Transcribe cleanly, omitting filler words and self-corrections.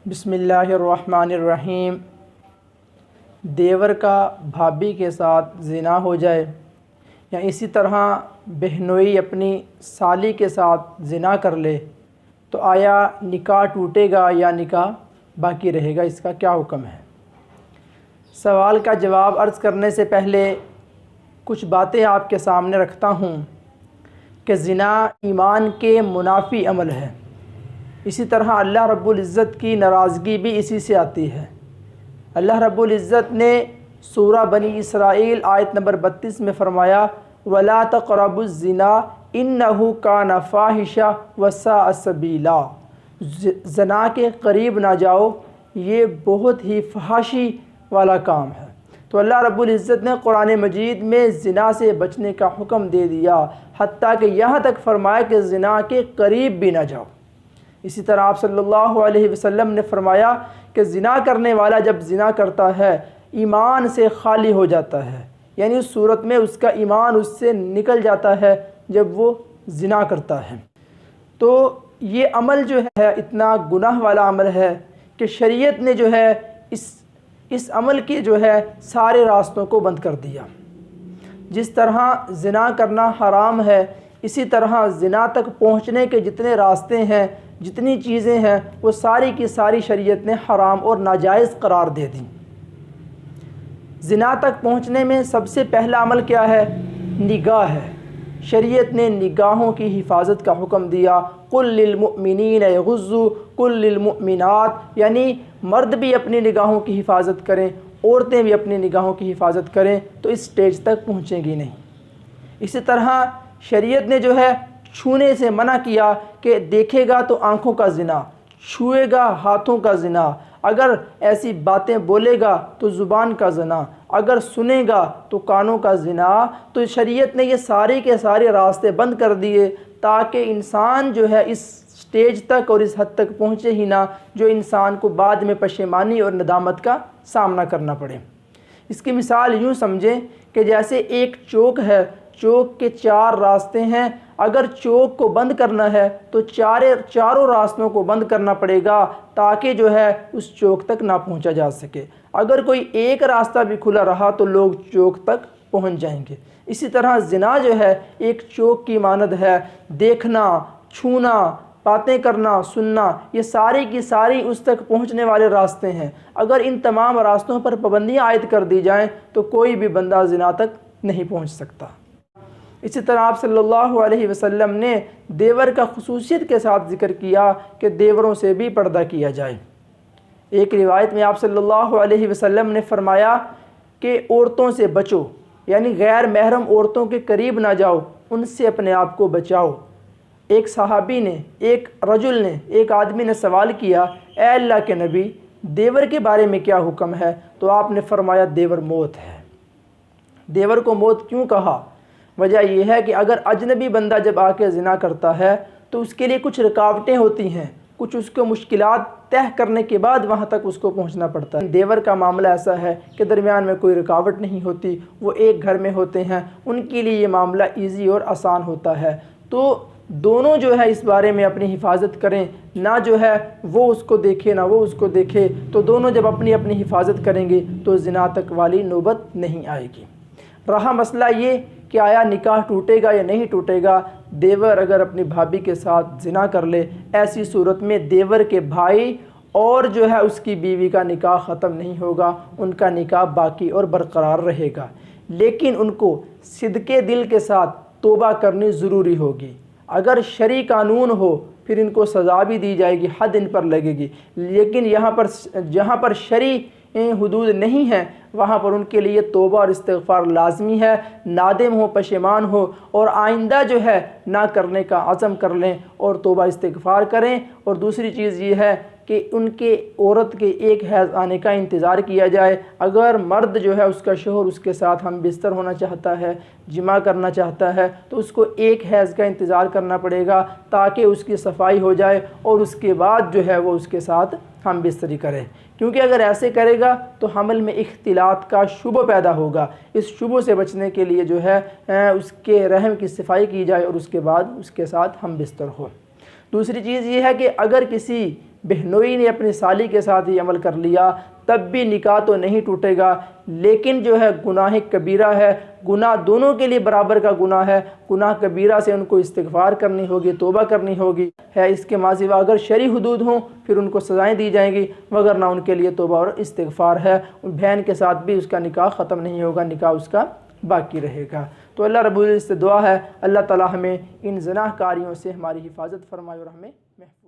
بسم اللہ الرحمن الرحیم۔ دیور کا بھابھی کے ساتھ زنا ہو جائے یا اسی طرح بہنوئی اپنی سالی کے ساتھ زنا کر لے تو آیا نکاح ٹوٹے گا یا نکاح باقی رہے گا؟ اس کا کیا حکم ہے؟ سوال کا جواب عرض کرنے سے پہلے کچھ باتیں آپ کے سامنے رکھتا ہوں کہ زنا ایمان کے منافی عمل ہے۔ اسی طرح اللہ رب العزت کی ناراضگی بھی اسی سے آتی ہے۔ اللہ رب العزت نے سورہ بنی اسرائیل آیت نمبر 32 میں فرمایا وَلَا تَقْرَبُوا الزِّنَا إِنَّهُ كَانَ فَاحِشَةً وَسَاءَ سَبِيلًا، زنا کے قریب نہ جاؤ، یہ بہت ہی فحاشی والا کام ہے۔ تو اللہ رب العزت نے قرآن مجید میں زنا سے بچنے کا حکم دے دیا، حتیٰ کہ یہاں تک فرمایا کہ زنا کے قریب بھی نہ جاؤ۔ اسی طرح آپ صلی اللہ علیہ وسلم نے فرمایا کہ زنا کرنے والا جب زنا کرتا ہے ایمان سے خالی ہو جاتا ہے، یعنی اس صورت میں اس کا ایمان اس سے نکل جاتا ہے جب وہ زنا کرتا ہے۔ تو یہ عمل جو ہے اتنا گناہ والا عمل ہے کہ شریعت نے جو ہے اس عمل کے جو ہے سارے راستوں کو بند کر دیا۔ جس طرح زنا کرنا حرام ہے، اسی طرح زنا تک پہنچنے کے جتنے راستے ہیں، جتنی چیزیں ہیں، وہ ساری کی ساری شریعت نے حرام اور ناجائز قرار دے دیں۔ زنا تک پہنچنے میں سب سے پہلا عمل کیا ہے؟ نگاہ ہے۔ شریعت نے نگاہوں کی حفاظت کا حکم دیا، قُل لِّلْمُؤْمِنِينَ يَغُضُّوا قُل لِّلْمُؤْمِنَاتِ، یعنی مرد بھی اپنی نگاہوں کی حفاظت کریں، عورتیں بھی اپنی نگاہوں کی حفاظت کریں تو اس سٹیج تک پہنچیں گی نہیں۔ اسی طرح شریعت نے جو ہے چھونے سے منع کیا کہ دیکھے گا تو آنکھوں کا زنا، چھوئے گا ہاتھوں کا زنا، اگر ایسی باتیں بولے گا تو زبان کا زنا، اگر سنے گا تو کانوں کا زنا۔ تو شریعت نے یہ سارے کے سارے راستے بند کر دیے تاکہ انسان جو ہے اس سٹیج تک اور اس حد تک پہنچے ہی نہ جو انسان کو بعد میں پشیمانی اور ندامت کا سامنا کرنا پڑے۔ اس کی مثال یوں سمجھیں کہ جیسے ایک چوک ہے، چوک کے 4 راستے ہیں، اگر چوک کو بند کرنا ہے تو چاروں راستوں کو بند کرنا پڑے گا تاکہ جو ہے اس چوک تک نہ پہنچا جا سکے۔ اگر کوئی ایک راستہ بھی کھلا رہا تو لوگ چوک تک پہنچ جائیں گے۔ اسی طرح زنا جو ہے ایک چوک کی مانند ہے، دیکھنا، چھونا، باتیں کرنا، سننا، یہ ساری کی ساری اس تک پہنچنے والے راستے ہیں۔ اگر ان تمام راستوں پر پابندیاں عائد کر دی جائیں تو کوئی بھی بندہ زنا تک نہیں پہنچ سکتا۔ اسی طرح آپ صلی اللہ علیہ وسلم نے دیور کا خصوصیت کے ساتھ ذکر کیا کہ دیوروں سے بھی پردہ کیا جائے۔ ایک روایت میں آپ صلی اللہ علیہ وسلم نے فرمایا کہ عورتوں سے بچو، یعنی غیر محرم عورتوں کے قریب نہ جاؤ، ان سے اپنے آپ کو بچاؤ۔ ایک صحابی نے، ایک آدمی نے سوال کیا، اے اللہ کے نبی، دیور کے بارے میں کیا حکم ہے؟ تو آپ نے فرمایا دیور موت ہے۔ دیور کو موت کیوں کہا؟ وجہ یہ ہے کہ اگر اجنبی بندہ جب آ کے زنا کرتا ہے تو اس کے لیے کچھ رکاوٹیں ہوتی ہیں، کچھ اس کو مشکلات طے کرنے کے بعد وہاں تک اس کو پہنچنا پڑتا ہے۔ دیور کا معاملہ ایسا ہے کہ درمیان میں کوئی رکاوٹ نہیں ہوتی، وہ ایک گھر میں ہوتے ہیں، ان کے لیے یہ معاملہ ایزی اور آسان ہوتا ہے۔ تو دونوں جو ہے اس بارے میں اپنی حفاظت کریں، نہ جو ہے وہ اس کو دیکھے نہ وہ اس کو دیکھے، تو دونوں جب اپنی اپنی حفاظت کریں گے تو زنا تک والی نوبت نہیں آئے گی۔ رہا مسئلہ یہ کہ آیا نکاح ٹوٹے گا یا نہیں ٹوٹے گا؟ دیور اگر اپنی بھابھی کے ساتھ زنا کر لے، ایسی صورت میں دیور کے بھائی اور جو ہے اس کی بیوی کا نکاح ختم نہیں ہوگا، ان کا نکاح باقی اور برقرار رہے گا، لیکن ان کو صدقے دل کے ساتھ توبہ کرنی ضروری ہوگی۔ اگر شرعی قانون ہو پھر ان کو سزا بھی دی جائے گی، حد ان پر لگے گی، لیکن جہاں پر شرعی حدود نہیں ہیں وہاں پر ان کے لیے توبہ اور استغفار لازمی ہے، نادم ہو، پشیمان ہو اور آئندہ جو ہے نہ کرنے کا عزم کر لیں اور توبہ استغفار کریں۔ اور دوسری چیز یہ ہے کہ ان کے عورت کے ایک حیض آنے کا انتظار کیا جائے۔ اگر مرد جو ہے اس کا شوہر اس کے ساتھ ہم بستر ہونا چاہتا ہے، جمع کرنا چاہتا ہے، تو اس کو ایک حیض کا انتظار کرنا پڑے گا تاکہ اس کی صفائی ہو جائے اور اس کے بعد جو ہے وہ اس کے ساتھ ہم بستری کرے، کیونکہ اگر ایسے کرے گا تو حمل میں اختلاط کا شبہ پیدا ہوگا۔ اس شبہ سے بچنے کے لیے جو ہے اس کے رحم کی صفائی کی جائے اور اس کے بعد اس کے ساتھ ہم بستر ہو۔ دوسری چیز یہ ہے کہ اگر کسی بہنوئی نے اپنی سالی کے ساتھ یہ عمل کر لیا تب بھی نکاح تو نہیں ٹوٹے گا، لیکن جو ہے گناہ کبیرہ ہے، گناہ دونوں کے لیے برابر کا گناہ ہے، گناہ کبیرہ سے ان کو استغفار کرنی ہوگی، توبہ کرنی ہوگی ہے اس کے ماضی میں اگر شرعی حدود ہوں پھر ان کو سزائیں دی جائیں گی، وگرنہ ان کے لیے توبہ اور استغفار ہے۔ بہن کے ساتھ بھی اس کا نکاح ختم نہیں ہوگا، نکاح اس کا باقی رہے گا۔ تو اللہ رب العزت سے دعا ہے اللہ تعالی ہمیں ان زنا کاریوں سے ہماری حفاظت فرمائے اور ہمیں محفوظ